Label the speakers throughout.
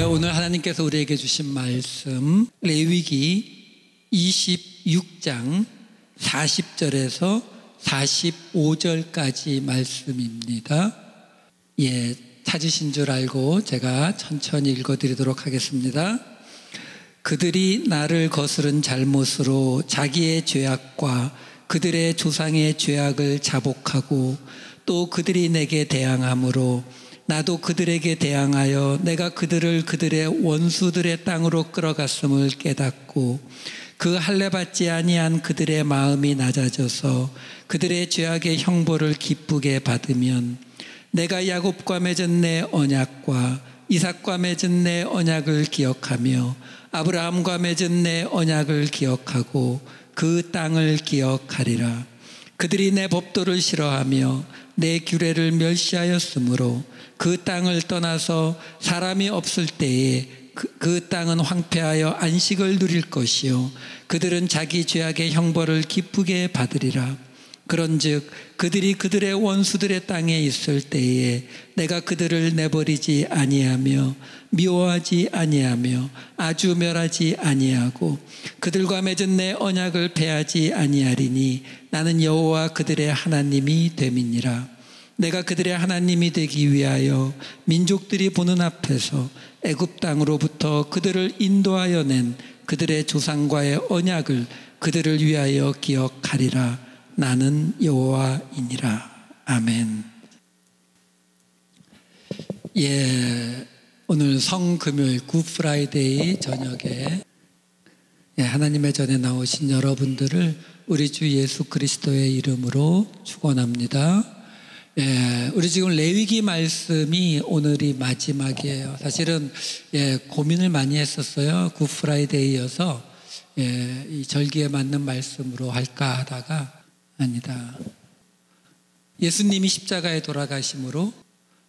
Speaker 1: 오늘 하나님께서 우리에게 주신 말씀 레위기 26장 40절에서 45절까지 말씀입니다. 찾으신 줄 알고 제가 천천히 읽어드리도록 하겠습니다. 그들이 나를 거스른 잘못으로 자기의 죄악과 그들의 조상의 죄악을 자복하고 또 그들이 내게 대항함으로 나도 그들에게 대항하여 내가 그들을 그들의 원수들의 땅으로 끌어갔음을 깨닫고 그 할례받지 아니한 그들의 마음이 낮아져서 그들의 죄악의 형벌을 기쁘게 받으면 내가 야곱과 맺은 내 언약과 이삭과 맺은 내 언약을 기억하며 아브라함과 맺은 내 언약을 기억하고 그 땅을 기억하리라. 그들이 내 법도를 싫어하며 내 규례를 멸시하였으므로 그 땅을 떠나서 사람이 없을 때에 그 땅은 황폐하여 안식을 누릴 것이요 그들은 자기 죄악의 형벌을 기쁘게 받으리라. 그런즉 그들이 그들의 원수들의 땅에 있을 때에 내가 그들을 내버리지 아니하며 미워하지 아니하며 아주 멸하지 아니하고 그들과 맺은 내 언약을 패하지 아니하리니 나는 여호와 그들의 하나님이 됨이니라. 내가 그들의 하나님이 되기 위하여 민족들이 보는 앞에서 애굽 땅으로부터 그들을 인도하여 낸 그들의 조상과의 언약을 그들을 위하여 기억하리라. 나는 여호와이니라. 아멘. 오늘 성금요일 굿프라이데이 저녁에 하나님의 전에 나오신 여러분들을 우리 주 예수 그리스도의 이름으로 축원합니다. 우리 지금 레위기 말씀이 오늘이 마지막이에요. 사실은 고민을 많이 했었어요. 굿프라이데이여서 이 절기에 맞는 말씀으로 할까 하다가 아니다. 예수님이 십자가에 돌아가심으로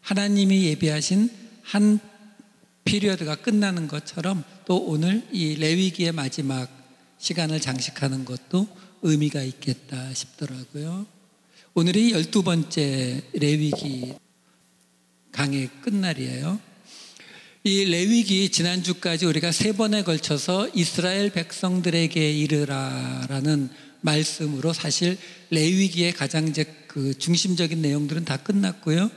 Speaker 1: 하나님이 예비하신 한 피리어드가 끝나는 것처럼 또 오늘 이 레위기의 마지막 시간을 장식하는 것도 의미가 있겠다 싶더라고요. 오늘이 12번째 레위기 강의 끝날이에요. 이 레위기 지난주까지 우리가 3번에 걸쳐서 이스라엘 백성들에게 이르라라는 말씀으로 사실 레위기의 가장 중심적인 내용들은 다 끝났고요.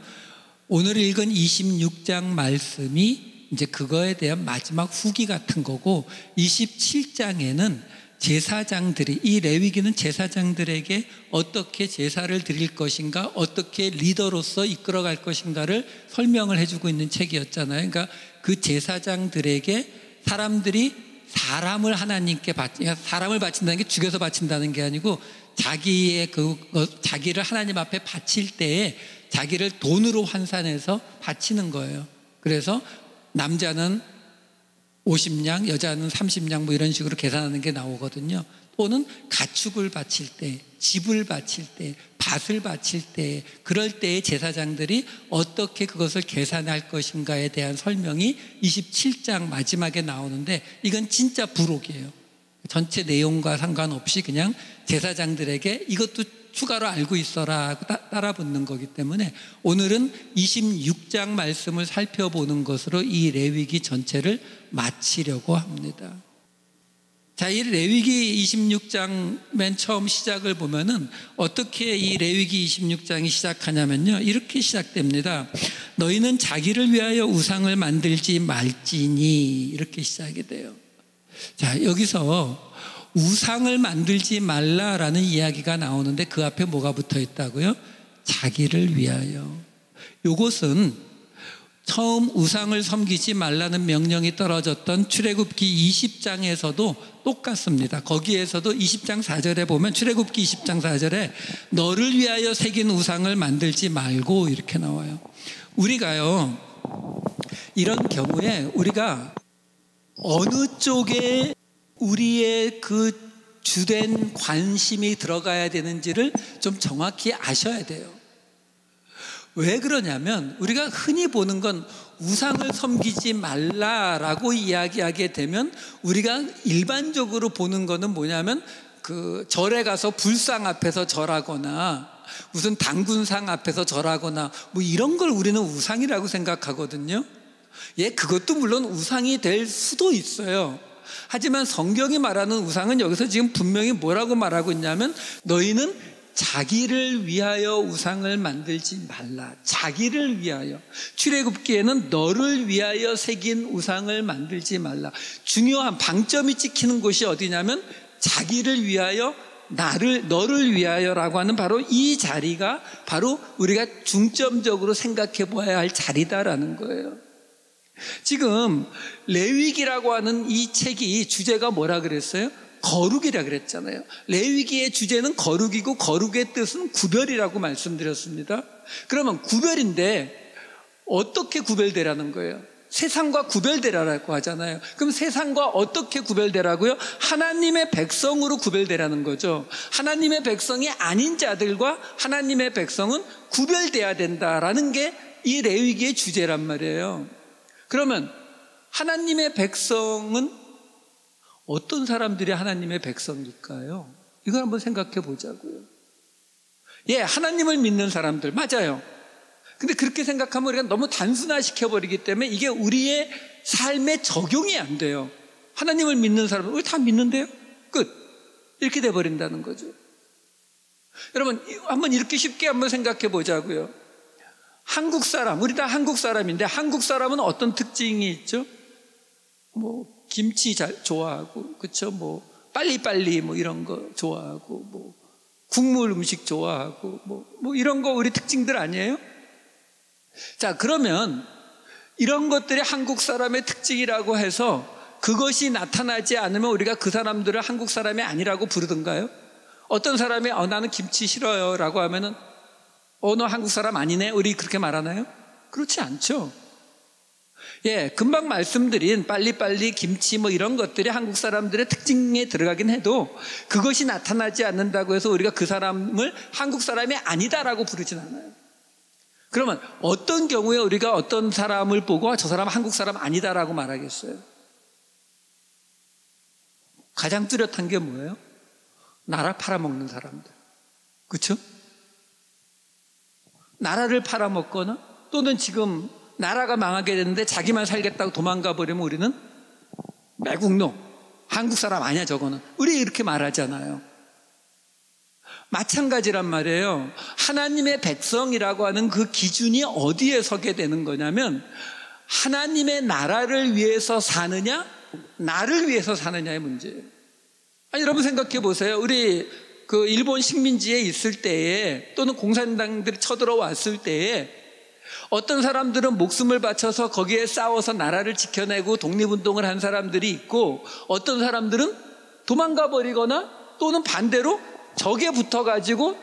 Speaker 1: 오늘 읽은 26장 말씀이 이제 그거에 대한 마지막 후기 같은 거고 27장에는 제사장들이 이 레위기는 제사장들에게 어떻게 제사를 드릴 것인가 어떻게 리더로서 이끌어갈 것인가를 설명을 해주고 있는 책이었잖아요. 그러니까 그 제사장들에게 사람들이 사람을 하나님께 사람을 바친다는 게 죽여서 바친다는 게 아니고 자기를 하나님 앞에 바칠 때에 자기를 돈으로 환산해서 바치는 거예요. 그래서 남자는 50냥, 여자는 30냥 뭐 이런 식으로 계산하는 게 나오거든요. 또는 가축을 바칠 때, 집을 바칠 때, 밭을 바칠 때, 그럴 때의 제사장들이 어떻게 그것을 계산할 것인가에 대한 설명이 27장 마지막에 나오는데 이건 진짜 부록이에요. 전체 내용과 상관없이 그냥 제사장들에게 이것도 추가로 알고 있어라 하고 따라 붙는 거기 때문에 오늘은 26장 말씀을 살펴보는 것으로 이 레위기 전체를 마치려고 합니다. 자, 이 레위기 26장 맨 처음 시작을 보면은 어떻게 이 레위기 26장이 시작하냐면요. 이렇게 시작됩니다. 너희는 자기를 위하여 우상을 만들지 말지니 이렇게 시작이 돼요. 자, 여기서 우상을 만들지 말라라는 이야기가 나오는데 그 앞에 뭐가 붙어 있다고요? 자기를 위하여. 이것은 처음 우상을 섬기지 말라는 명령이 떨어졌던 출애굽기 20장에서도 똑같습니다. 거기에서도 20장 4절에 보면 출애굽기 20장 4절에 너를 위하여 새긴 우상을 만들지 말고 이렇게 나와요. 우리가요 이런 경우에 우리가 어느 쪽에 우리의 그 주된 관심이 들어가야 되는지를 좀 정확히 아셔야 돼요. 왜 그러냐면 우리가 흔히 보는 건 우상을 섬기지 말라라고 이야기하게 되면 우리가 일반적으로 보는 거는 뭐냐면 그 절에 가서 불상 앞에서 절하거나 무슨 당군상 앞에서 절하거나 뭐 이런 걸 우리는 우상이라고 생각하거든요. 예, 그것도 물론 우상이 될 수도 있어요. 하지만 성경이 말하는 우상은 여기서 지금 분명히 뭐라고 말하고 있냐면 너희는 자기를 위하여 우상을 만들지 말라. 자기를 위하여. 출애굽기에는 너를 위하여 새긴 우상을 만들지 말라. 중요한 방점이 찍히는 곳이 어디냐면 자기를 위하여 너를 위하여라고 하는 바로 이 자리가 바로 우리가 중점적으로 생각해 보아야 할 자리다라는 거예요. 지금 레위기라고 하는 이 책이 주제가 뭐라 그랬어요? 거룩이라 그랬잖아요. 레위기의 주제는 거룩이고 거룩의 뜻은 구별이라고 말씀드렸습니다. 그러면 구별인데 어떻게 구별되라는 거예요? 세상과 구별되라고 하잖아요. 그럼 세상과 어떻게 구별되라고요? 하나님의 백성으로 구별되라는 거죠. 하나님의 백성이 아닌 자들과 하나님의 백성은 구별돼야 된다라는 게 이 레위기의 주제란 말이에요. 그러면 하나님의 백성은 어떤 사람들이 하나님의 백성일까요? 이걸 한번 생각해 보자고요. 예, 하나님을 믿는 사람들 맞아요. 근데 그렇게 생각하면 우리가 너무 단순화시켜버리기 때문에 이게 우리의 삶에 적용이 안 돼요. 하나님을 믿는 사람은 우리 다 믿는데요? 끝. 이렇게 돼버린다는 거죠. 여러분 한번 이렇게 쉽게 한번 생각해 보자고요. 한국 사람, 우리 다 한국 사람인데 한국 사람은 어떤 특징이 있죠? 뭐 김치 잘 좋아하고, 그렇죠? 뭐 빨리빨리 뭐 이런 거 좋아하고, 뭐 국물 음식 좋아하고, 뭐 이런 거 우리 특징들 아니에요? 자, 그러면 이런 것들이 한국 사람의 특징이라고 해서 그것이 나타나지 않으면 우리가 그 사람들을 한국 사람이 아니라고 부르던가요? 어떤 사람이 나는 김치 싫어요 라고 하면은 너 한국 사람 아니네? 우리 그렇게 말하나요? 그렇지 않죠. 예, 금방 말씀드린 빨리빨리 김치 뭐 이런 것들이 한국 사람들의 특징에 들어가긴 해도 그것이 나타나지 않는다고 해서 우리가 그 사람을 한국 사람이 아니다라고 부르진 않아요. 그러면 어떤 경우에 우리가 어떤 사람을 보고 저 사람은 한국 사람 아니다라고 말하겠어요? 가장 뚜렷한 게 뭐예요? 나라 팔아먹는 사람들. 그렇죠? 나라를 팔아먹거나 또는 지금 나라가 망하게 됐는데 자기만 살겠다고 도망가 버리면 우리는 매국노, 한국 사람 아니야 저거는. 우리 이렇게 말하잖아요. 마찬가지란 말이에요. 하나님의 백성이라고 하는 그 기준이 어디에 서게 되는 거냐면 하나님의 나라를 위해서 사느냐 나를 위해서 사느냐의 문제예요. 아니, 여러분 생각해 보세요. 우리 그 일본 식민지에 있을 때에 또는 공산당들이 쳐들어왔을 때에 어떤 사람들은 목숨을 바쳐서 거기에 싸워서 나라를 지켜내고 독립운동을 한 사람들이 있고 어떤 사람들은 도망가 버리거나 또는 반대로 적에 붙어가지고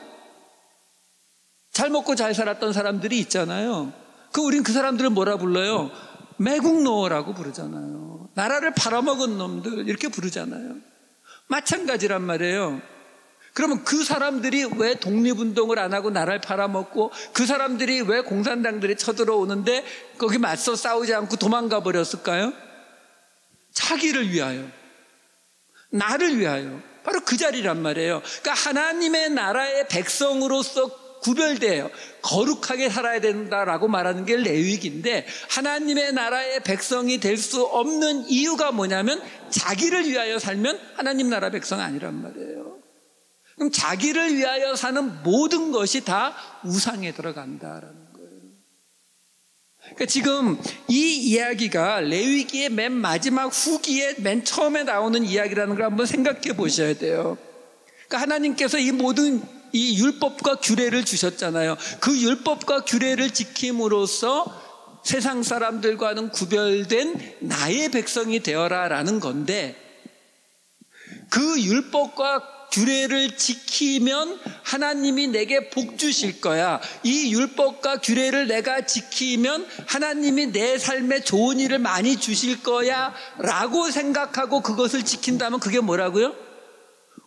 Speaker 1: 잘 먹고 잘 살았던 사람들이 있잖아요. 우린 그 사람들을 뭐라 불러요? 매국노라고 부르잖아요. 나라를 팔아먹은 놈들 이렇게 부르잖아요. 마찬가지란 말이에요. 그러면 그 사람들이 왜 독립운동을 안 하고 나라를 팔아먹고 그 사람들이 왜 공산당들이 쳐들어오는데 거기 맞서 싸우지 않고 도망가 버렸을까요? 자기를 위하여, 나를 위하여. 바로 그 자리란 말이에요. 그러니까 하나님의 나라의 백성으로서 구별돼요. 거룩하게 살아야 된다라고 말하는 게 레위기인데 하나님의 나라의 백성이 될 수 없는 이유가 뭐냐면 자기를 위하여 살면 하나님 나라 백성 아니란 말이에요. 그럼 자기를 위하여 사는 모든 것이 다 우상에 들어간다라는 거예요. 그러니까 지금 이 이야기가 레위기의 맨 마지막 후기에 맨 처음에 나오는 이야기라는 걸 한번 생각해 보셔야 돼요. 그러니까 하나님께서 이 모든 이 율법과 규례를 주셨잖아요. 그 율법과 규례를 지킴으로써 세상 사람들과는 구별된 나의 백성이 되어라라는 건데 그 율법과 규례를 지키면 하나님이 내게 복 주실 거야. 이 율법과 규례를 내가 지키면 하나님이 내 삶에 좋은 일을 많이 주실 거야 라고 생각하고 그것을 지킨다면 그게 뭐라고요?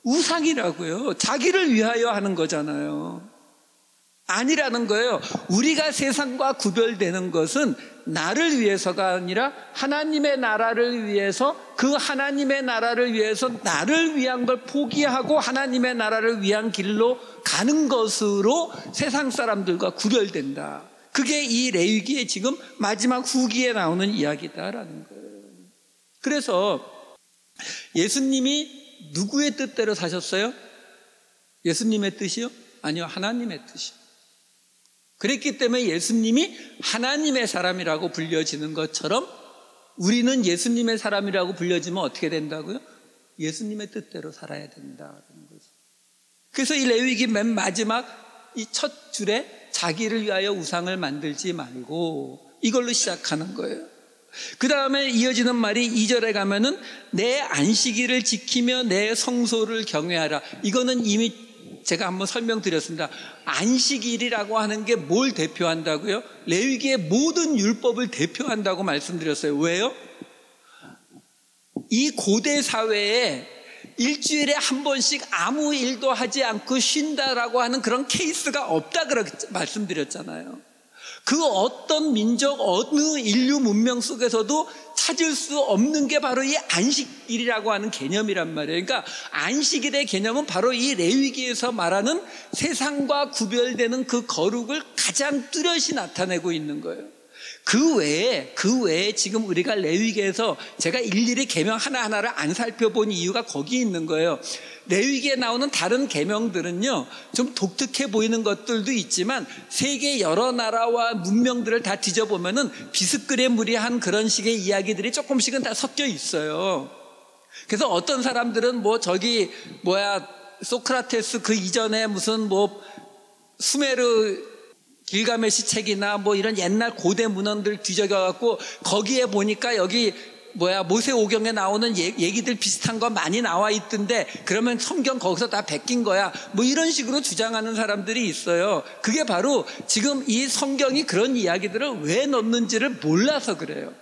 Speaker 1: 우상이라고요. 자기를 위하여 하는 거잖아요. 아니라는 거예요. 우리가 세상과 구별되는 것은 나를 위해서가 아니라 하나님의 나라를 위해서, 그 하나님의 나라를 위해서 나를 위한 걸 포기하고 하나님의 나라를 위한 길로 가는 것으로 세상 사람들과 구별된다. 그게 이 레위기의 지금 마지막 후기에 나오는 이야기다라는 거예요. 그래서 예수님이 누구의 뜻대로 사셨어요? 예수님의 뜻이요? 아니요, 하나님의 뜻이요. 그랬기 때문에 예수님이 하나님의 사람이라고 불려지는 것처럼 우리는 예수님의 사람이라고 불려지면 어떻게 된다고요? 예수님의 뜻대로 살아야 된다는 거죠. 그래서 이 레위기 맨 마지막 이 첫 줄에 자기를 위하여 우상을 만들지 말고 이걸로 시작하는 거예요. 그 다음에 이어지는 말이 2절에 가면은 내 안식일을 지키며 내 성소를 경외하라. 이거는 이미 제가 한번 설명드렸습니다. 안식일이라고 하는 게 뭘 대표한다고요? 레위기의 모든 율법을 대표한다고 말씀드렸어요. 왜요? 이 고대 사회에 일주일에 한 번씩 아무 일도 하지 않고 쉰다라고 하는 그런 케이스가 없다 그렇게 말씀드렸잖아요. 그 어떤 민족, 어느 인류 문명 속에서도 찾을 수 없는 게 바로 이 안식일이라고 하는 개념이란 말이에요. 그러니까 안식일의 개념은 바로 이 레위기에서 말하는 세상과 구별되는 그 거룩을 가장 뚜렷이 나타내고 있는 거예요. 그 외에 지금 우리가 레위기에서 제가 일일이 계명 하나하나를 안 살펴본 이유가 거기 있는 거예요. 레위기에 나오는 다른 계명들은요, 좀 독특해 보이는 것들도 있지만 세계 여러 나라와 문명들을 다 뒤져보면은 비스그레무리한 그런 식의 이야기들이 조금씩은 다 섞여 있어요. 그래서 어떤 사람들은 소크라테스 그 이전에 무슨 수메르 길가메시 책이나 이런 옛날 고대 문헌들 뒤져가갖고 거기에 보니까 여기 모세오경에 나오는 얘기들 비슷한 거 많이 나와 있던데 그러면 성경 거기서 다 베낀 거야. 이런 식으로 주장하는 사람들이 있어요. 그게 바로 지금 이 성경이 그런 이야기들을 왜 넣는지를 몰라서 그래요.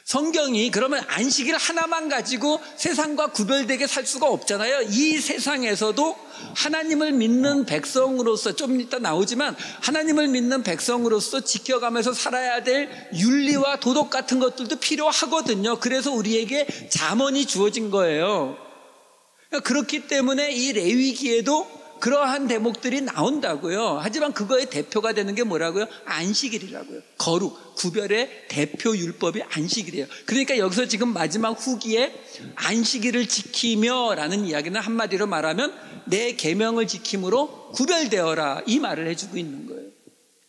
Speaker 1: 성경이 그러면 안식일 하나만 가지고 세상과 구별되게 살 수가 없잖아요. 이 세상에서도 하나님을 믿는 백성으로서, 좀 이따 나오지만 하나님을 믿는 백성으로서 지켜가면서 살아야 될 윤리와 도덕 같은 것들도 필요하거든요. 그래서 우리에게 잠언이 주어진 거예요. 그렇기 때문에 이 레위기에도 그러한 대목들이 나온다고요. 하지만 그거의 대표가 되는 게 뭐라고요? 안식일이라고요. 거룩, 구별의 대표 율법이 안식일이에요. 그러니까 여기서 지금 마지막 후기에 안식일을 지키며 라는 이야기는 한마디로 말하면 내 계명을 지킴으로 구별되어라, 이 말을 해주고 있는 거예요.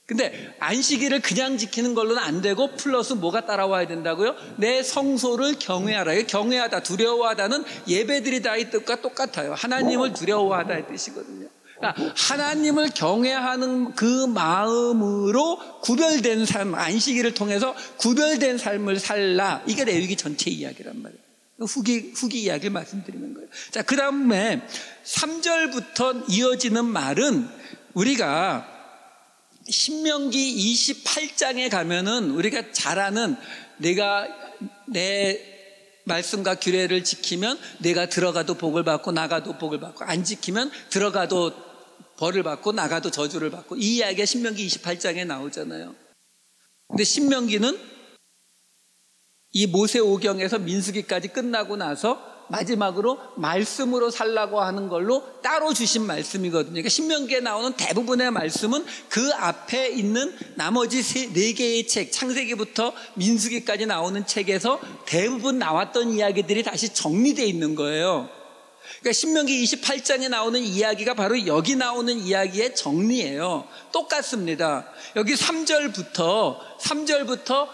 Speaker 1: 근데 안식일을 그냥 지키는 걸로는 안 되고 플러스 뭐가 따라와야 된다고요? 내 성소를 경외하라. 경외하다, 두려워하다는 예배드리다의 뜻과 똑같아요. 하나님을 두려워하다의 뜻이거든요. 그러니까 하나님을 경외하는 그 마음으로 구별된 삶, 안식일을 통해서 구별된 삶을 살라. 이게 레위기 전체 이야기란 말이에요. 후기 이야기를 말씀드리는 거예요. 자, 그 다음에 3절부터 이어지는 말은 우리가 신명기 28장에 가면은 우리가 잘 아는, 내가 내 말씀과 규례를 지키면 내가 들어가도 복을 받고 나가도 복을 받고, 안 지키면 들어가도 벌을 받고 나가도 저주를 받고, 이 이야기가 신명기 28장에 나오잖아요. 근데 신명기는 이 모세오경에서 민수기까지 끝나고 나서 마지막으로 말씀으로 살라고 하는 걸로 따로 주신 말씀이거든요. 그러니까 신명기에 나오는 대부분의 말씀은 그 앞에 있는 나머지 4개의 책, 창세기부터 민수기까지 나오는 책에서 대부분 나왔던 이야기들이 다시 정리되어 있는 거예요. 그러니까 신명기 28장에 나오는 이야기가 바로 여기 나오는 이야기의 정리예요. 똑같습니다. 여기 3절부터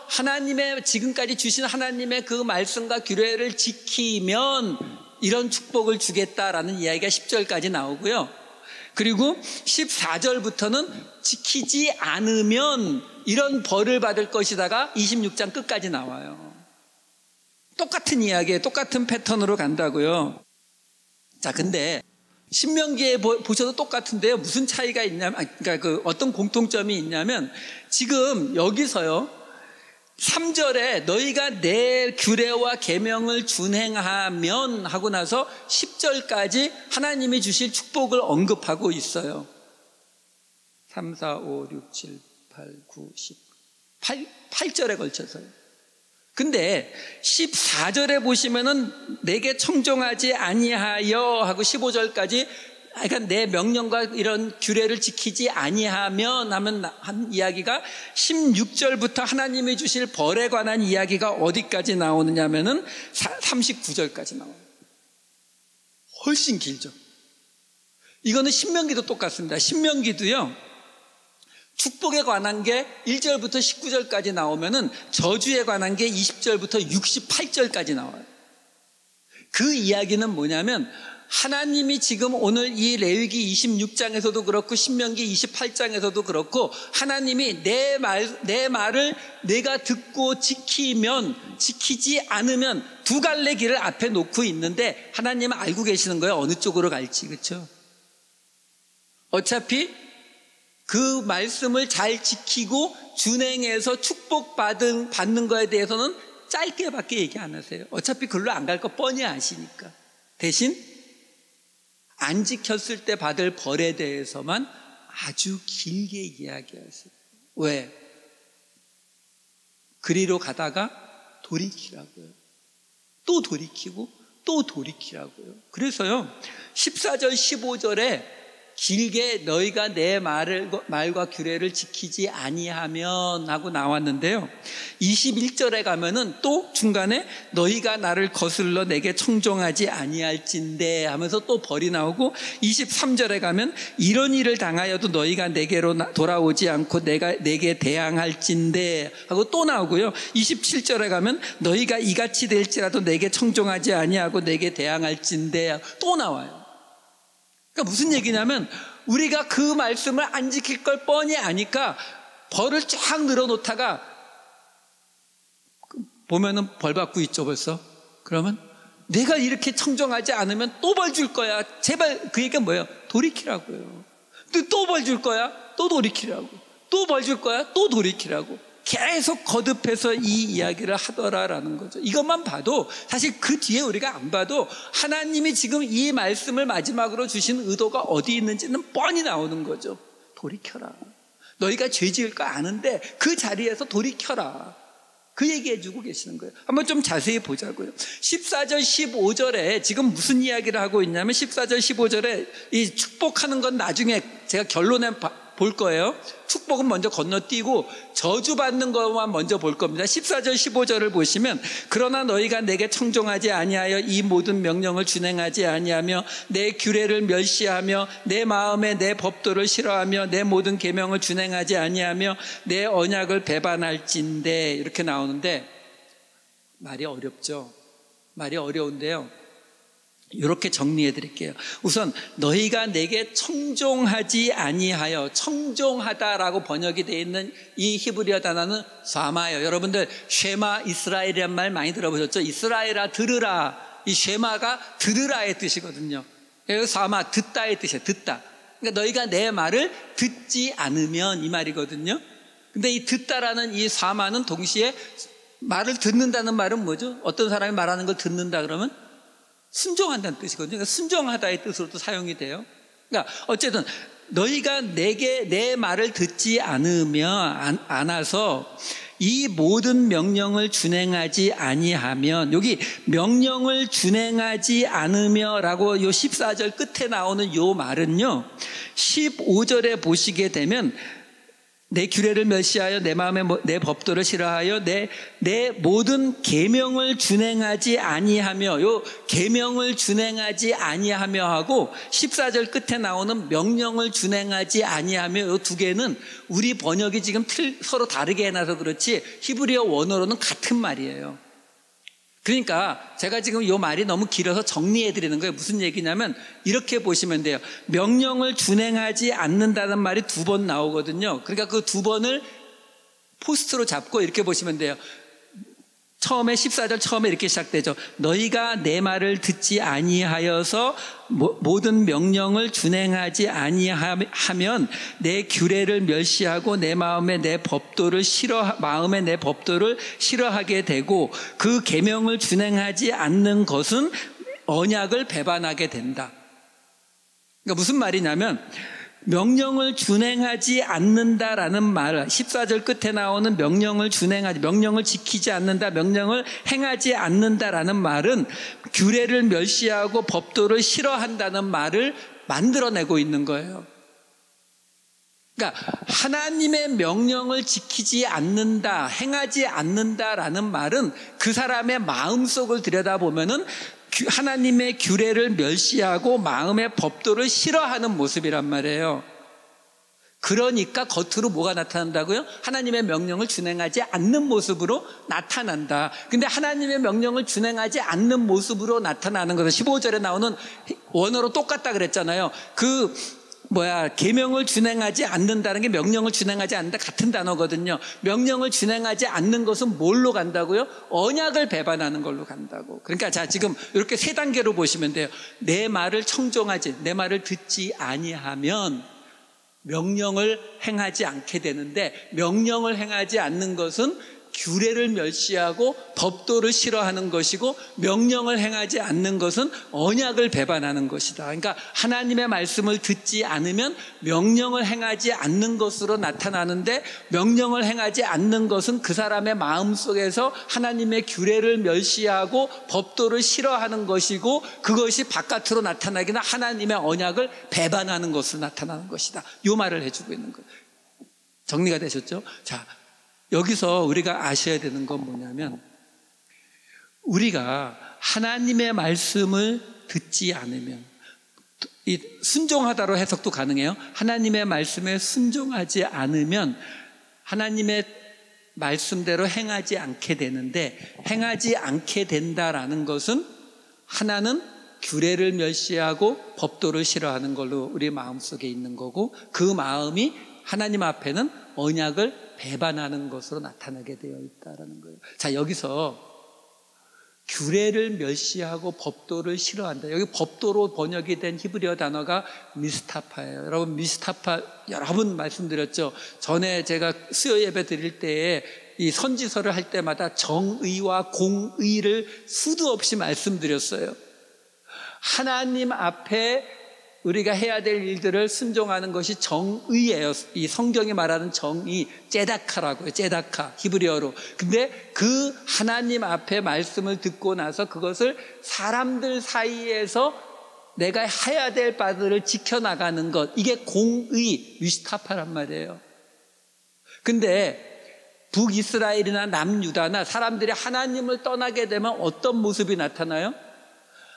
Speaker 1: 하나님의, 지금까지 주신 하나님의 그 말씀과 규례를 지키면 이런 축복을 주겠다라는 이야기가 10절까지 나오고요. 그리고 14절부터는 지키지 않으면 이런 벌을 받을 것이다가 26장 끝까지 나와요. 똑같은 이야기에 똑같은 패턴으로 간다고요. 자, 근데 신명기에 보셔도 똑같은데요. 무슨 차이가 있냐면, 그러니까 어떤 공통점이 있냐면, 지금 여기서요, 3절에 너희가 내 규례와 계명을 준행하면 하고 나서 10절까지 하나님이 주실 축복을 언급하고 있어요. 3, 4, 5, 6, 7, 8, 9, 10, 8절에 걸쳐서요. 근데 14절에 보시면은 내게 청종하지 아니하여 하고 15절까지 그러니까 내 명령과 이런 규례를 지키지 아니하면 하면 한 이야기가 16절부터 하나님이 주실 벌에 관한 이야기가 어디까지 나오느냐면은 39절까지 나와요. 훨씬 길죠. 이거는 신명기도 똑같습니다. 신명기도요, 축복에 관한 게 1절부터 19절까지 나오면은 저주에 관한 게 20절부터 68절까지 나와요. 그 이야기는 뭐냐면 하나님이 지금 오늘 이 레위기 26장에서도 그렇고 신명기 28장에서도 그렇고 하나님이 내 말을 내가 듣고 지키지 않으면 두 갈래 길을 앞에 놓고 있는데 하나님은 알고 계시는 거예요. 어느 쪽으로 갈지. 그렇죠? 어차피 그 말씀을 잘 지키고 준행해서 받는 거에 대해서는 짧게밖에 얘기 안 하세요. 어차피 글로 안 갈 거 뻔히 아시니까. 대신 안 지켰을 때 받을 벌에 대해서만 아주 길게 이야기하세요. 왜? 그리로 가다가 돌이키라고요. 또 돌이키고 또 돌이키라고요. 그래서요 14절 15절에 길게 너희가 내 말과 규례를 지키지 아니하면 하고 나왔는데요, 21절에 가면은 또 중간에 너희가 나를 거슬러 내게 청종하지 아니할진대 하면서 또 벌이 나오고, 23절에 가면 이런 일을 당하여도 너희가 내게로 돌아오지 않고 내게 대항할진대 하고 또 나오고요, 27절에 가면 너희가 이같이 될지라도 내게 청종하지 아니하고 내게 대항할진대 또 나와요. 그러니까 무슨 얘기냐면 우리가 그 말씀을 안 지킬 걸 뻔히 아니까 벌을 쫙 늘어놓다가 보면은 벌 받고 있죠 벌써. 그러면 내가 이렇게 청정하지 않으면 또 벌 줄 거야. 제발. 그 얘기가 뭐예요? 돌이키라고요. 또 벌 줄 거야. 또 돌이키라고. 또 벌 줄 거야. 또 돌이키라고. 계속 거듭해서 이 이야기를 하더라라는 거죠. 이것만 봐도 사실 그 뒤에 우리가 안 봐도 하나님이 지금 이 말씀을 마지막으로 주신 의도가 어디 있는지는 뻔히 나오는 거죠. 돌이켜라. 너희가 죄 지을 거 아는데 그 자리에서 돌이켜라. 그 얘기해 주고 계시는 거예요. 한번 좀 자세히 보자고요. 14절 15절에 지금 무슨 이야기를 하고 있냐면 14절 15절에 이 축복하는 건 나중에 제가 결론에 볼 거예요. 축복은 먼저 건너뛰고 저주받는 것만 먼저 볼 겁니다. 14절 15절을 보시면 그러나 너희가 내게 청종하지 아니하여 이 모든 명령을 준행하지 아니하며 내 규례를 멸시하며 내 마음에 내 법도를 싫어하며 내 모든 계명을 준행하지 아니하며 내 언약을 배반할진대 이렇게 나오는데 말이 어렵죠. 말이 어려운데요. 이렇게 정리해 드릴게요. 우선 너희가 내게 청종하지 아니하여, 청종하다라고 번역이 되어 있는 이 히브리어 단어는 샤마예요. 여러분들 쉐마 이스라엘이란 말 많이 들어보셨죠? 이스라엘아 들으라. 이 쉐마가 들으라의 뜻이거든요. 샤마 듣다의 뜻이에요. 듣다. 그러니까 너희가 내 말을 듣지 않으면 이 말이거든요. 근데 이 듣다라는 이 샤마는 동시에 말을 듣는다는 말은 뭐죠? 어떤 사람이 말하는 걸 듣는다 그러면 순종한다는 뜻이거든요. 그러니까 순종하다의 뜻으로도 사용이 돼요. 그러니까 어쨌든 너희가 내 말을 듣지 않아서 이 모든 명령을 준행하지 아니하면, 여기 명령을 준행하지 않으며라고 요 14절 끝에 나오는 요 말은요 15절에 보시게 되면 내 규례를 멸시하여 내 마음에 내 법도를 싫어하여 내 모든 계명을 준행하지 아니하며, 요 계명을 준행하지 아니하며 하고 14절 끝에 나오는 명령을 준행하지 아니하며, 요 두 개는 우리 번역이 지금 서로 다르게 해놔서 그렇지 히브리어 원어로는 같은 말이에요. 그러니까 제가 지금 이 말이 너무 길어서 정리해 드리는 거예요. 무슨 얘기냐면 이렇게 보시면 돼요. 명령을 준행하지 않는다는 말이 2번 나오거든요. 그러니까 그 2번을 포스트로 잡고 이렇게 보시면 돼요. 처음에 14절 처음에 이렇게 시작되죠. 너희가 내 말을 듣지 아니하여서 모든 명령을 준행하지 아니하면 내 규례를 멸시하고 내 마음에 내 법도를 싫어하게 되고 그 계명을 준행하지 않는 것은 언약을 배반하게 된다. 그러니까 무슨 말이냐면 명령을 준행하지 않는다라는 말, 14절 끝에 나오는 명령을 지키지 않는다, 명령을 행하지 않는다라는 말은 규례를 멸시하고 법도를 싫어한다는 말을 만들어내고 있는 거예요. 그러니까 하나님의 명령을 지키지 않는다, 행하지 않는다라는 말은 그 사람의 마음속을 들여다보면은 하나님의 규례를 멸시하고 마음의 법도를 싫어하는 모습이란 말이에요. 그러니까 겉으로 뭐가 나타난다고요? 하나님의 명령을 준행하지 않는 모습으로 나타난다. 근데 하나님의 명령을 준행하지 않는 모습으로 나타나는 것은 15절에 나오는 원어로 똑같다 그랬잖아요. 계명을 준행하지 않는다는 게 명령을 준행하지 않는다 같은 단어거든요. 명령을 준행하지 않는 것은 뭘로 간다고요? 언약을 배반하는 걸로 간다고. 그러니까 자, 지금 이렇게 세 단계로 보시면 돼요. 내 말을 청종하지, 내 말을 듣지 아니하면 명령을 행하지 않게 되는데, 명령을 행하지 않는 것은 규례를 멸시하고 법도를 싫어하는 것이고, 명령을 행하지 않는 것은 언약을 배반하는 것이다. 그러니까 하나님의 말씀을 듣지 않으면 명령을 행하지 않는 것으로 나타나는데, 명령을 행하지 않는 것은 그 사람의 마음속에서 하나님의 규례를 멸시하고 법도를 싫어하는 것이고, 그것이 바깥으로 나타나기는 하나님의 언약을 배반하는 것으로 나타나는 것이다. 이 말을 해주고 있는 거예요. 정리가 되셨죠? 자, 여기서 우리가 아셔야 되는 건 뭐냐면, 우리가 하나님의 말씀을 듣지 않으면, 이 순종하다로 해석도 가능해요. 하나님의 말씀에 순종하지 않으면 하나님의 말씀대로 행하지 않게 되는데, 행하지 않게 된다라는 것은 하나는 규례를 멸시하고 법도를 싫어하는 걸로 우리 마음속에 있는 거고, 그 마음이 하나님 앞에는 언약을 배반하는 것으로 나타나게 되어 있다는 거예요. 자, 여기서 규례를 멸시하고 법도를 싫어한다. 여기 법도로 번역이 된 히브리어 단어가 미스타파예요. 여러분, 미스타파 여러 번 말씀드렸죠. 전에 제가 수요 예배 드릴 때에 이 선지서를 할 때마다 정의와 공의를 수도 없이 말씀드렸어요. 하나님 앞에 우리가 해야 될 일들을 순종하는 것이 정의예요. 이 성경이 말하는 정의, 제다카라고요. 제다카, 히브리어로. 근데 그 하나님 앞에 말씀을 듣고 나서 그것을 사람들 사이에서 내가 해야 될 바들을 지켜나가는 것, 이게 공의, 미스타파란 말이에요. 근데 북이스라엘이나 남유다나 사람들이 하나님을 떠나게 되면 어떤 모습이 나타나요?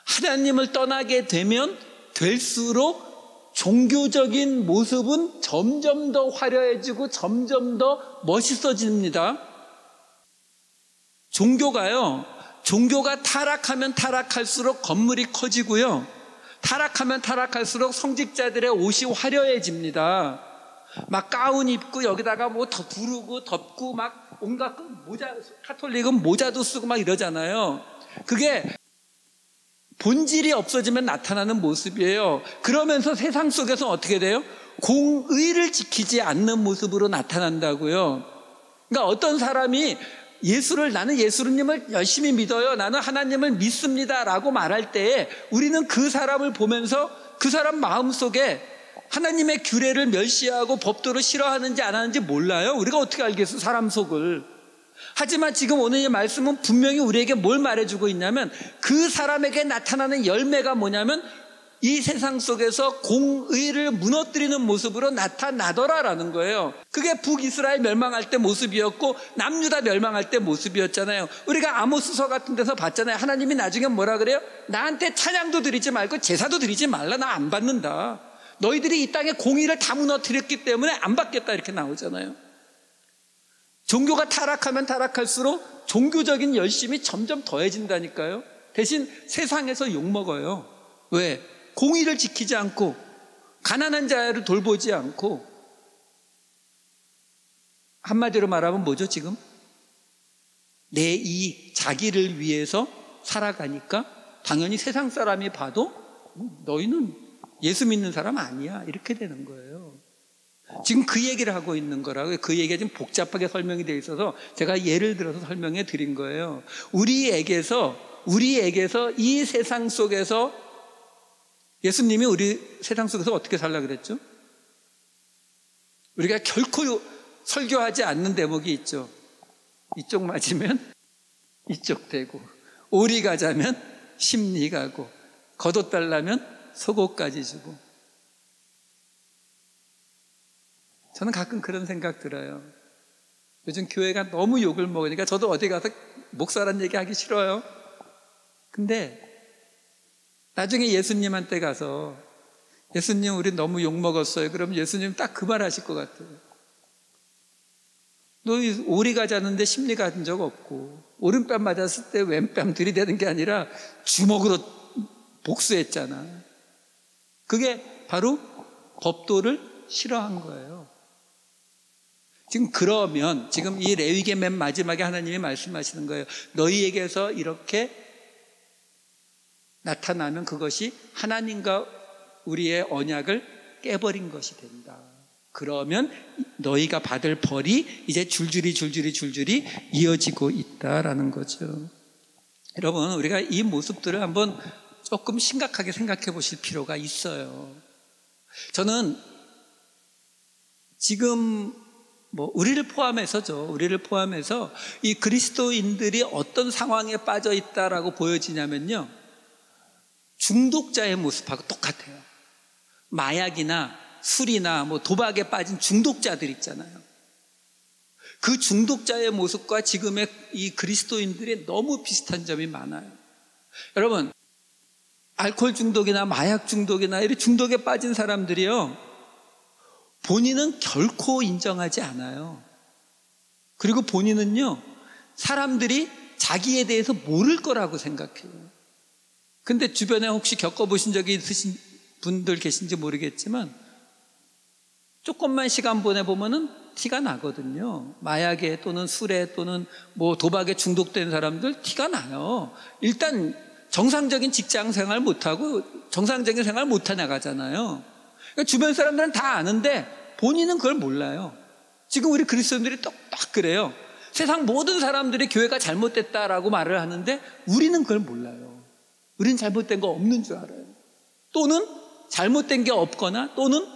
Speaker 1: 하나님을 떠나게 되면 될수록 종교적인 모습은 점점 더 화려해지고 점점 더 멋있어집니다. 종교가 타락하면 타락할수록 건물이 커지고요, 타락하면 타락할수록 성직자들의 옷이 화려해집니다. 막 가운 입고 여기다가 뭐 더 두르고 덮고 막 온갖 모자, 카톨릭은 모자도 쓰고 막 이러잖아요. 그게 본질이 없어지면 나타나는 모습이에요. 그러면서 세상 속에서 어떻게 돼요? 공의를 지키지 않는 모습으로 나타난다고요. 그러니까 어떤 사람이 나는 예수님을 열심히 믿어요, 나는 하나님을 믿습니다 라고 말할 때에 우리는 그 사람을 보면서 그 사람 마음속에 하나님의 규례를 멸시하고 법도를 싫어하는지 안 하는지 몰라요. 우리가 어떻게 알겠어, 사람 속을. 하지만 지금 오늘 이 말씀은 분명히 우리에게 뭘 말해주고 있냐면, 그 사람에게 나타나는 열매가 뭐냐면 이 세상 속에서 공의를 무너뜨리는 모습으로 나타나더라라는 거예요. 그게 북이스라엘 멸망할 때 모습이었고 남유다 멸망할 때 모습이었잖아요. 우리가 아모스서 같은 데서 봤잖아요. 하나님이 나중에 뭐라 그래요? 나한테 찬양도 드리지 말고 제사도 드리지 말라, 나 안 받는다. 너희들이 이 땅에 공의를 다 무너뜨렸기 때문에 안 받겠다, 이렇게 나오잖아요. 종교가 타락하면 타락할수록 종교적인 열심이 점점 더해진다니까요. 대신 세상에서 욕먹어요. 왜? 공의를 지키지 않고 가난한 자를 돌보지 않고. 한마디로 말하면 뭐죠 지금? 내 이 자기를 위해서 살아가니까 당연히 세상 사람이 봐도 너희는 예수 믿는 사람 아니야, 이렇게 되는 거예요. 지금 그 얘기를 하고 있는 거라고요. 그 얘기가 좀 복잡하게 설명이 되어 있어서 제가 예를 들어서 설명해 드린 거예요. 우리에게서 이 세상 속에서, 예수님이 우리 세상 속에서 어떻게 살라 그랬죠? 우리가 결코 설교하지 않는 대목이 있죠. 이쪽 맞으면 이쪽 되고, 오리 가자면 심리 가고, 겉옷 달라면 속옷까지 주고, 저는 가끔 그런 생각 들어요. 요즘 교회가 너무 욕을 먹으니까 저도 어디 가서 목사란 얘기 하기 싫어요. 근데 나중에 예수님한테 가서 예수님 우리 너무 욕 먹었어요. 그럼 예수님 딱 그 말 하실 것 같아요. 너 오리가 잤는데 심리 가진 적 없고 오른뺨 맞았을 때 왼뺨 들이대는 게 아니라 주먹으로 복수했잖아. 그게 바로 법도를 싫어한 거예요. 지금 이 레위기 맨 마지막에 하나님이 말씀하시는 거예요. 너희에게서 이렇게 나타나면 그것이 하나님과 우리의 언약을 깨버린 것이 된다. 그러면 너희가 받을 벌이 이제 줄줄이 이어지고 있다라는 거죠. 여러분, 우리가 이 모습들을 한번 조금 심각하게 생각해 보실 필요가 있어요. 저는 지금 우리를 포함해서 이 그리스도인들이 어떤 상황에 빠져 있다라고 보여지냐면요, 중독자의 모습하고 똑같아요. 마약이나 술이나 도박에 빠진 중독자들 있잖아요. 그 중독자의 모습과 지금의 이 그리스도인들이 너무 비슷한 점이 많아요. 여러분, 알코올 중독이나 마약 중독이나 이런 중독에 빠진 사람들이요, 본인은 결코 인정하지 않아요. 그리고 본인은요, 사람들이 자기에 대해서 모를 거라고 생각해요. 근데 주변에 혹시 겪어보신 적이 있으신 분들 계신지 모르겠지만 조금만 시간 보내보면은 티가 나거든요. 마약에 또는 술에 또는 도박에 중독된 사람들 티가 나요. 일단 정상적인 직장 생활 못하고 정상적인 생활 못해 나가잖아요. 그러니까 주변 사람들은 다 아는데 본인은 그걸 몰라요. 지금 우리 그리스도인들이 딱 그래요. 세상 모든 사람들이 교회가 잘못됐다라고 말을 하는데 우리는 그걸 몰라요. 우리는 잘못된 거 없는 줄 알아요. 또는 잘못된 게 없거나 또는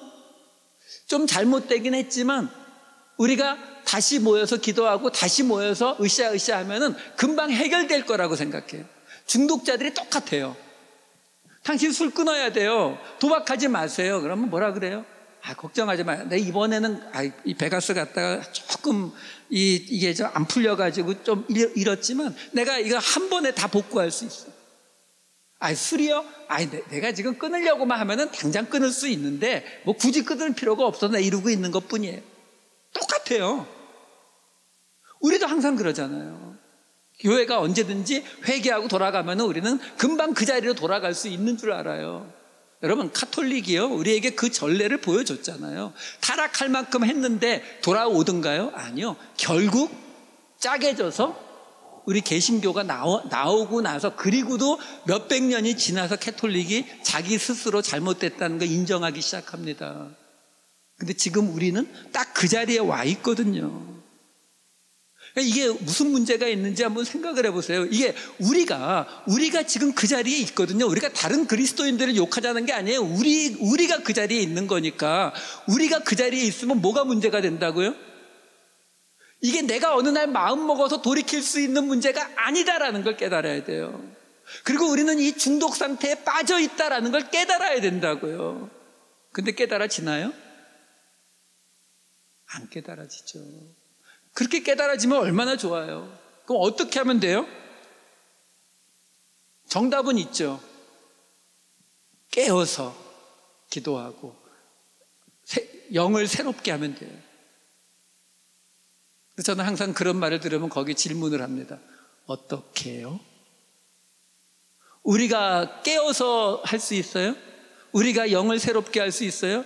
Speaker 1: 좀 잘못되긴 했지만 우리가 다시 모여서 기도하고 다시 모여서 으쌰으쌰 하면은 금방 해결될 거라고 생각해요. 중독자들이 똑같아요. 당신 술 끊어야 돼요. 도박하지 마세요. 그러면 뭐라 그래요? 걱정하지 마요. 내 이번에는 이 베가스 갔다가 조금 이게 안 풀려가지고 좀 잃었지만 내가 이거 한 번에 다 복구할 수 있어. 술이요? 내가 지금 끊으려고만 하면은 당장 끊을 수 있는데 굳이 끊을 필요가 없어서 나 이러고 있는 것 뿐이에요. 똑같아요. 우리도 항상 그러잖아요. 교회가 언제든지 회개하고 돌아가면은 우리는 금방 그 자리로 돌아갈 수 있는 줄 알아요. 여러분, 카톨릭이요, 우리에게 그 전례를 보여줬잖아요. 타락할 만큼 했는데 돌아오던가요? 아니요. 결국 짜게 져서 우리 개신교가 나오고 나서 그리고도 몇백 년이 지나서 캐톨릭이 자기 스스로 잘못됐다는 걸 인정하기 시작합니다. 근데 지금 우리는 딱 그 자리에 와 있거든요. 이게 무슨 문제가 있는지 한번 생각을 해보세요. 이게 우리가 지금 그 자리에 있거든요. 우리가 다른 그리스도인들을 욕하자는 게 아니에요. 우리가 그 자리에 있는 거니까. 우리가 그 자리에 있으면 뭐가 문제가 된다고요? 이게 내가 어느 날 마음 먹어서 돌이킬 수 있는 문제가 아니다라는 걸 깨달아야 돼요. 그리고 우리는 이 중독 상태에 빠져 있다라는 걸 깨달아야 된다고요. 근데 깨달아지나요? 안 깨달아지죠. 그렇게 깨달아지면 얼마나 좋아요. 그럼 어떻게 하면 돼요? 정답은 있죠. 깨어서 기도하고 영을 새롭게 하면 돼요. 그래서 저는 항상 그런 말을 들으면 거기 질문을 합니다. 어떻게 해요? 우리가 깨어서 할 수 있어요? 우리가 영을 새롭게 할 수 있어요?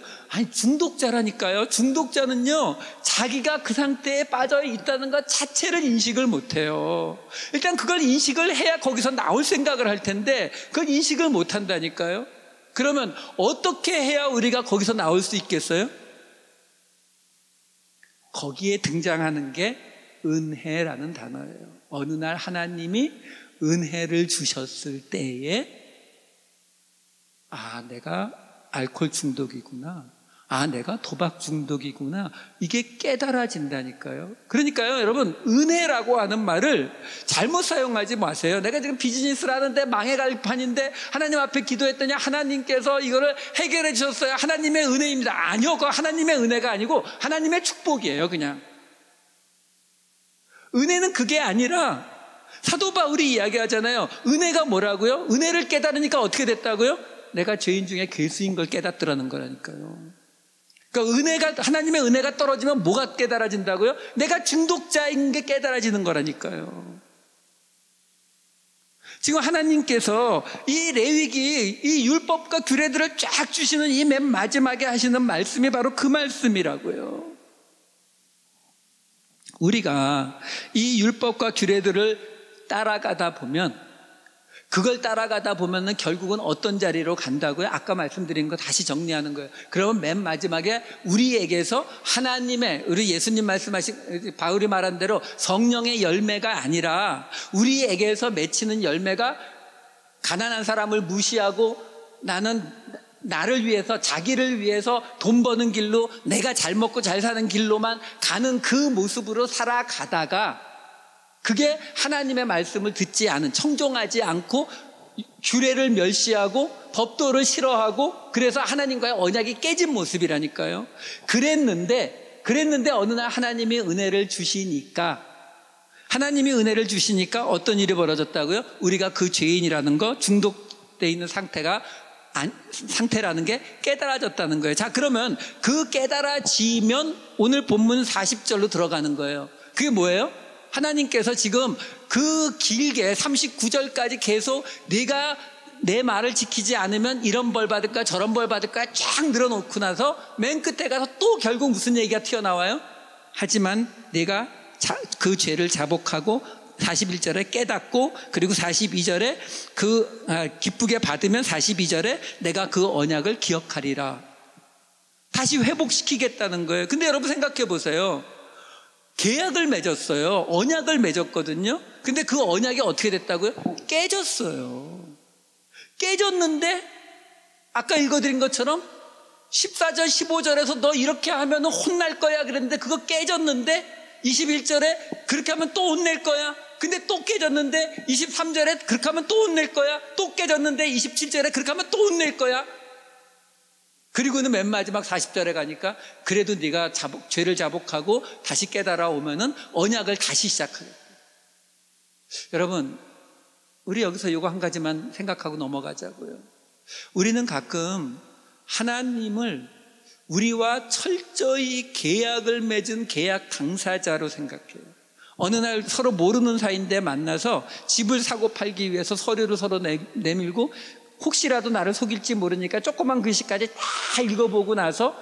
Speaker 1: 중독자라니까요. 중독자는요, 자기가 그 상태에 빠져 있다는 것 자체를 인식을 못해요. 일단 그걸 인식을 해야 거기서 나올 생각을 할 텐데 그걸 인식을 못한다니까요. 그러면 어떻게 해야 우리가 거기서 나올 수 있겠어요? 거기에 등장하는 게 은혜라는 단어예요. 어느 날 하나님이 은혜를 주셨을 때에 내가 알코올 중독이구나. 아, 내가 도박 중독이구나. 이게 깨달아진다니까요. 그러니까요, 여러분, 은혜라고 하는 말을 잘못 사용하지 마세요. 내가 지금 비즈니스를 하는데 망해갈 판인데 하나님 앞에 기도했더니 하나님께서 이거를 해결해 주셨어요. 하나님의 은혜입니다. 아니요, 그거 하나님의 은혜가 아니고 하나님의 축복이에요, 그냥. 은혜는 그게 아니라 사도 바울이 이야기하잖아요. 은혜가 뭐라고요? 은혜를 깨달으니까 어떻게 됐다고요? 내가 죄인 중에 괴수인 걸 깨닫더라는 거라니까요. 그러니까 은혜가, 하나님의 은혜가 떨어지면 뭐가 깨달아진다고요? 내가 중독자인 게 깨달아지는 거라니까요. 지금 하나님께서 이 레위기, 이 율법과 규례들을 쫙 주시는 이 맨 마지막에 하시는 말씀이 바로 그 말씀이라고요. 우리가 이 율법과 규례들을 따라가다 보면, 그걸 따라가다 보면은 결국은 어떤 자리로 간다고요? 아까 말씀드린 거 다시 정리하는 거예요. 그러면 맨 마지막에 우리에게서 하나님의, 우리 예수님 말씀하신, 바울이 말한 대로 성령의 열매가 아니라 우리에게서 맺히는 열매가 가난한 사람을 무시하고 나를 위해서, 자기를 위해서 돈 버는 길로, 내가 잘 먹고 잘 사는 길로만 가는 그 모습으로 살아가다가, 그게 하나님의 말씀을 듣지 않은, 청종하지 않고 규례를 멸시하고 법도를 싫어하고, 그래서 하나님과의 언약이 깨진 모습이라니까요. 그랬는데 어느 날 하나님이 은혜를 주시니까 어떤 일이 벌어졌다고요? 우리가 그 죄인이라는 거, 중독되어 있는 상태라는 게 깨달아졌다는 거예요. 자, 그러면 그 깨달아지면 오늘 본문 40절로 들어가는 거예요. 그게 뭐예요? 하나님께서 지금 그 길게 39절까지 계속 네가 내 말을 지키지 않으면 이런 벌 받을 거야, 저런 벌 받을 거야 쫙 늘어놓고 나서 맨 끝에 가서 또 결국 무슨 얘기가 튀어나와요? 하지만 내가 그 죄를 자복하고 41절에 깨닫고, 그리고 42절에 기쁘게 받으면 42절에 내가 그 언약을 기억하리라. 다시 회복시키겠다는 거예요. 근데 여러분 생각해 보세요. 계약을 맺었어요. 언약을 맺었거든요. 근데 그 언약이 어떻게 됐다고요? 깨졌어요. 깨졌는데 아까 읽어드린 것처럼 14절 15절에서 너 이렇게 하면 혼날 거야 그랬는데 그거 깨졌는데 21절에 그렇게 하면 또 혼낼 거야. 근데 또 깨졌는데 23절에 그렇게 하면 또 혼낼 거야. 또 깨졌는데 27절에 그렇게 하면 또 혼낼 거야. 그리고는 맨 마지막 40절에 가니까 그래도 네가 죄를 자복하고 다시 깨달아 오면은 언약을 다시 시작하겠다. 여러분, 우리 여기서 이거 한 가지만 생각하고 넘어가자고요. 우리는 가끔 하나님을 우리와 철저히 계약을 맺은 계약 당사자로 생각해요. 어느 날 서로 모르는 사이인데 만나서 집을 사고 팔기 위해서 서류를 서로 내밀고, 혹시라도 나를 속일지 모르니까 조그만 글씨까지 다 읽어보고 나서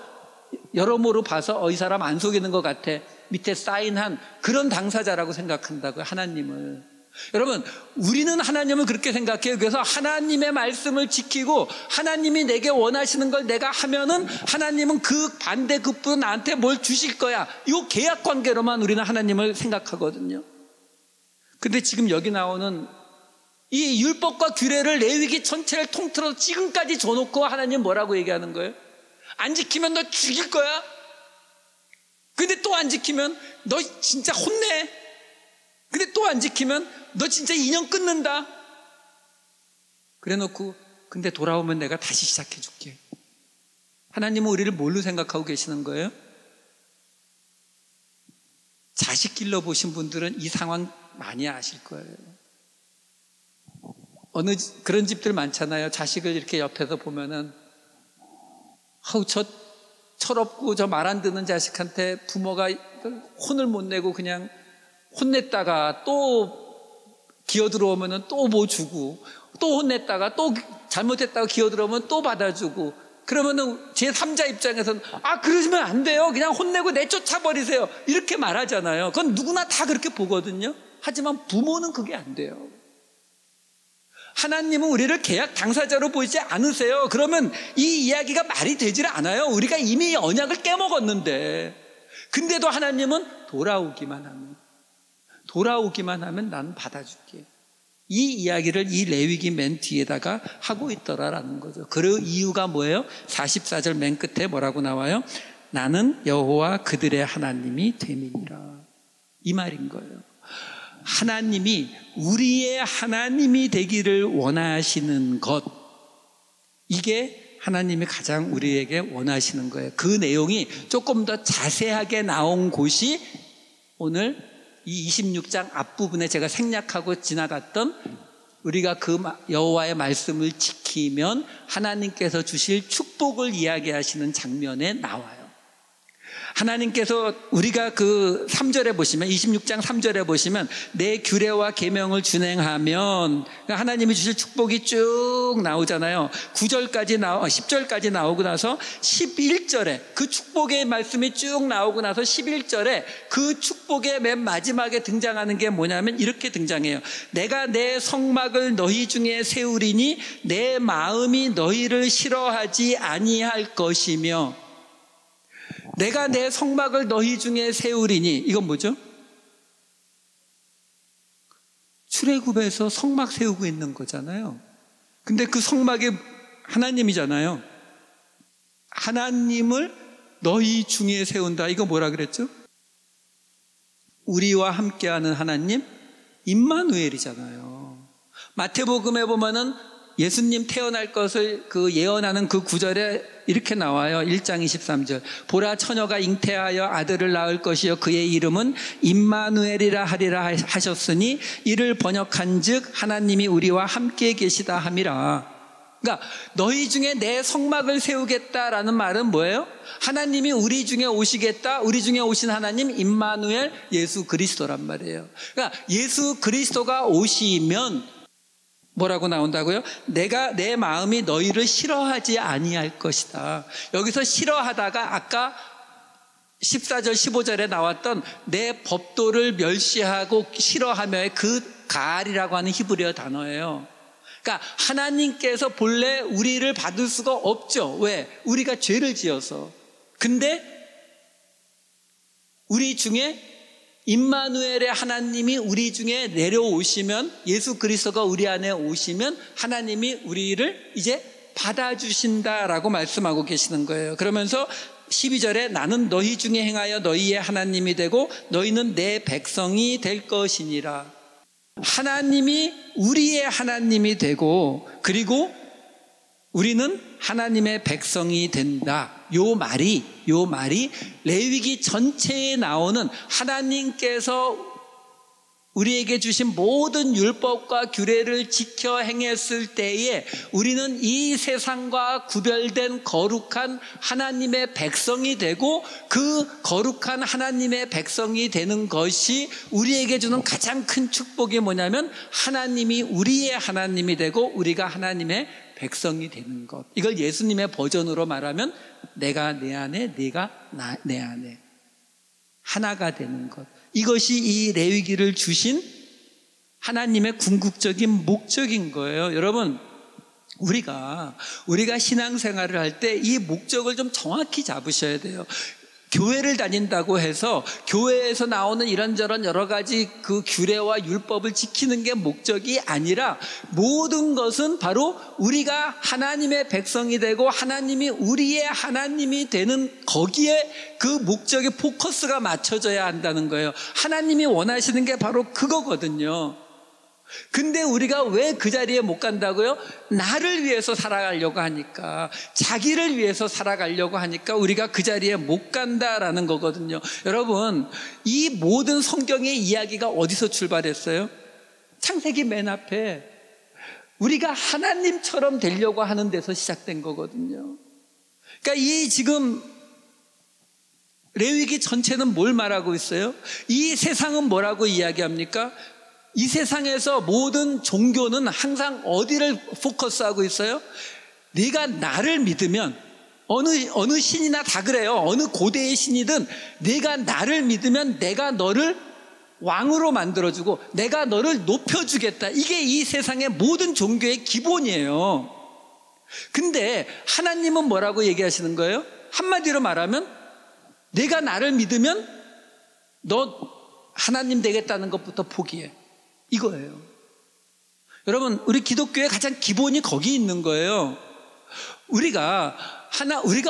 Speaker 1: 여러모로 봐서 이 사람 안 속이는 것 같아, 밑에 사인한 그런 당사자라고 생각한다고요, 하나님을. 여러분, 우리는 하나님을 그렇게 생각해요. 그래서 하나님의 말씀을 지키고 하나님이 내게 원하시는 걸 내가 하면은 하나님은 그 반대 급부로 나한테 뭘 주실 거야, 이 계약 관계로만 우리는 하나님을 생각하거든요. 근데 지금 여기 나오는 이 율법과 규례를, 레위기 전체를 통틀어서 지금까지 줘놓고 하나님 뭐라고 얘기하는 거예요? 안 지키면 너 죽일 거야. 근데 또 안 지키면 너 진짜 혼내. 근데 또 안 지키면 너 진짜 인연 끊는다. 그래놓고 근데 돌아오면 내가 다시 시작해 줄게. 하나님은 우리를 뭘로 생각하고 계시는 거예요? 자식 길러보신 분들은 이 상황 많이 아실 거예요. 그런 집들 많잖아요. 자식을 이렇게 옆에서 보면은 저 철없고 저 말 안 듣는 자식한테 부모가 혼을 못 내고 그냥 혼냈다가 또 기어 들어오면은 또 뭐 주고, 또 혼냈다가 또 잘못했다가 기어 들어오면 또 받아주고, 그러면은 제 3자 입장에서는 그러시면 안 돼요, 그냥 혼내고 내쫓아 버리세요, 이렇게 말하잖아요. 그건 누구나 다 그렇게 보거든요. 하지만 부모는 그게 안 돼요. 하나님은 우리를 계약 당사자로 보이지 않으세요. 그러면 이 이야기가 말이 되질 않아요. 우리가 이미 언약을 깨먹었는데. 근데도 하나님은 돌아오기만 하면 난 받아줄게. 이 이야기를 이 레위기 맨 뒤에다가 하고 있더라라는 거죠. 그 이유가 뭐예요? 44절 맨 끝에 뭐라고 나와요? 나는 여호와 그들의 하나님이 됨이니라. 이 말인 거예요. 하나님이 우리의 하나님이 되기를 원하시는 것, 이게 하나님이 가장 우리에게 원하시는 거예요. 그 내용이 조금 더 자세하게 나온 곳이 오늘 이 26장 앞부분에 제가 생략하고 지나갔던, 우리가 그 여호와의 말씀을 지키면 하나님께서 주실 축복을 이야기하시는 장면에 나와요. 하나님께서, 우리가 그 3절에 보시면, 26장 3절에 보시면 내 규례와 계명을 준행하면 하나님이 주실 축복이 쭉 나오잖아요. 10절까지 나오고 나서 11절에 그 축복의 말씀이 쭉 나오고 나서 11절에 그 축복의 맨 마지막에 등장하는 게 뭐냐면 이렇게 등장해요. 내가 내 성막을 너희 중에 세우리니 내 마음이 너희를 싫어하지 아니할 것이며, 내가 내 성막을 너희 중에 세우리니, 이건 뭐죠? 출애굽에서 성막 세우고 있는 거잖아요. 근데 그 성막이 하나님이잖아요. 하나님을 너희 중에 세운다. 이거 뭐라 그랬죠? 우리와 함께하는 하나님, 임마누엘이잖아요. 마태복음에 보면은 예수님 태어날 것을 그 예언하는 그 구절에 이렇게 나와요. 1장 23절. 보라, 처녀가 잉태하여 아들을 낳을 것이요 그의 이름은 임마누엘이라 하리라 하셨으니 이를 번역한즉 하나님이 우리와 함께 계시다 함이라. 그러니까 너희 중에 내 성막을 세우겠다라는 말은 뭐예요? 하나님이 우리 중에 오시겠다. 우리 중에 오신 하나님 임마누엘, 예수 그리스도란 말이에요. 그러니까 예수 그리스도가 오시면 뭐라고 나온다고요? 내가, 내 마음이 너희를 싫어하지 아니할 것이다. 여기서 싫어하다가 아까 14절 15절에 나왔던 내 법도를 멸시하고 싫어하며의 그 가알이라고 하는 히브리어 단어예요. 그러니까 하나님께서 본래 우리를 받을 수가 없죠. 왜? 우리가 죄를 지어서. 근데 우리 중에 임마누엘의 하나님이 우리 중에 내려오시면, 예수 그리스도가 우리 안에 오시면 하나님이 우리를 이제 받아주신다라고 말씀하고 계시는 거예요. 그러면서 12절에 나는 너희 중에 행하여 너희의 하나님이 되고 너희는 내 백성이 될 것이니라. 하나님이 우리의 하나님이 되고 그리고 우리는 하나님의 백성이 된다. 요 말이 레위기 전체에 나오는 하나님께서 우리에게 주신 모든 율법과 규례를 지켜 행했을 때에 우리는 이 세상과 구별된 거룩한 하나님의 백성이 되고, 그 거룩한 하나님의 백성이 되는 것이 우리에게 주는 가장 큰 축복이 뭐냐면 하나님이 우리의 하나님이 되고 우리가 하나님의 백성이 되는 것. 이걸 예수님의 버전으로 말하면 내가 내 안에, 네가 내 안에 하나가 되는 것. 이것이 이 레위기를 주신 하나님의 궁극적인 목적인 거예요. 여러분, 우리가 신앙생활을 할 때 이 목적을 좀 정확히 잡으셔야 돼요. 교회를 다닌다고 해서 교회에서 나오는 이런저런 여러 가지 그 규례와 율법을 지키는 게 목적이 아니라, 모든 것은 바로 우리가 하나님의 백성이 되고 하나님이 우리의 하나님이 되는 거기에 그 목적의 포커스가 맞춰져야 한다는 거예요. 하나님이 원하시는 게 바로 그거거든요. 근데 우리가 왜 그 자리에 못 간다고요? 나를 위해서 살아가려고 하니까, 자기를 위해서 살아가려고 하니까 우리가 그 자리에 못 간다라는 거거든요. 여러분, 이 모든 성경의 이야기가 어디서 출발했어요? 창세기 맨 앞에 우리가 하나님처럼 되려고 하는 데서 시작된 거거든요. 그러니까 이 지금 레위기 전체는 뭘 말하고 있어요? 이 세상은 뭐라고 이야기합니까? 이 세상에서 모든 종교는 항상 어디를 포커스하고 있어요? 네가 나를 믿으면, 어느 신이나 다 그래요. 어느 고대의 신이든 네가 나를 믿으면 내가 너를 왕으로 만들어주고 내가 너를 높여주겠다. 이게 이 세상의 모든 종교의 기본이에요. 근데 하나님은 뭐라고 얘기하시는 거예요? 한마디로 말하면 네가 나를 믿으면 너 하나님 되겠다는 것부터 포기해. 이거예요. 여러분, 우리 기독교의 가장 기본이 거기 있는 거예요. 우리가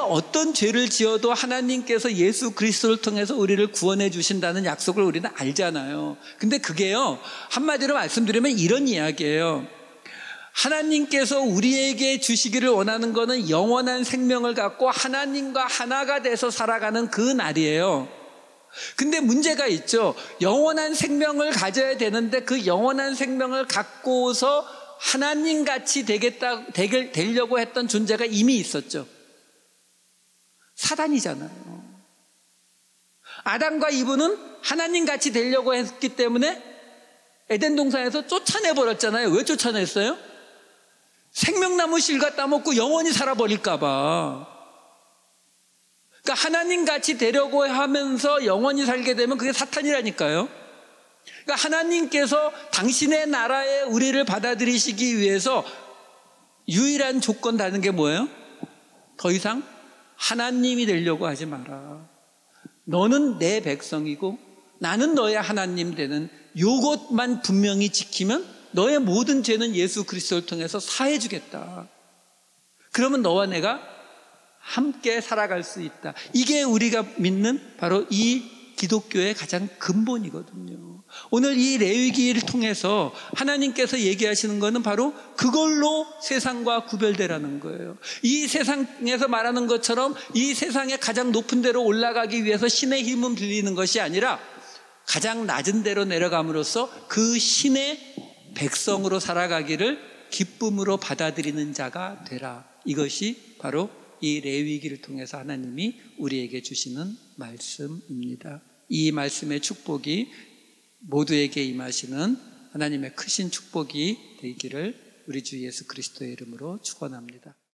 Speaker 1: 어떤 죄를 지어도 하나님께서 예수 그리스도를 통해서 우리를 구원해 주신다는 약속을 우리는 알잖아요. 근데 그게요, 한마디로 말씀드리면 이런 이야기예요. 하나님께서 우리에게 주시기를 원하는 것은 영원한 생명을 갖고 하나님과 하나가 돼서 살아가는 그 날이에요. 근데 문제가 있죠. 영원한 생명을 가져야 되는데 그 영원한 생명을 갖고서 하나님같이 되려고 했던 존재가 이미 있었죠. 사단이잖아요. 아담과 이브는 하나님같이 되려고 했기 때문에 에덴 동산에서 쫓아내버렸잖아요. 왜 쫓아냈어요? 생명나무 실과 따먹고 영원히 살아버릴까 봐. 그러니까 하나님같이 되려고 하면서 영원히 살게 되면 그게 사탄이라니까요. 그러니까 하나님께서 당신의 나라에 우리를 받아들이시기 위해서 유일한 조건 다는 게 뭐예요? 더 이상 하나님이 되려고 하지 마라. 너는 내 백성이고 나는 너의 하나님 되는 요것만 분명히 지키면 너의 모든 죄는 예수 그리스도를 통해서 사해 주겠다. 그러면 너와 내가 함께 살아갈 수 있다. 이게 우리가 믿는 바로 이 기독교의 가장 근본이거든요. 오늘 이 레위기를 통해서 하나님께서 얘기하시는 것은 바로 그걸로 세상과 구별되라는 거예요. 이 세상에서 말하는 것처럼 이 세상의 가장 높은 데로 올라가기 위해서 신의 힘을 빌리는 것이 아니라 가장 낮은 데로 내려감으로써 그 신의 백성으로 살아가기를 기쁨으로 받아들이는 자가 되라. 이것이 바로 이 레위기를 통해서 하나님이 우리에게 주시는 말씀입니다. 이 말씀의 축복이 모두에게 임하시는 하나님의 크신 축복이 되기를 우리 주 예수 그리스도의 이름으로 축원합니다.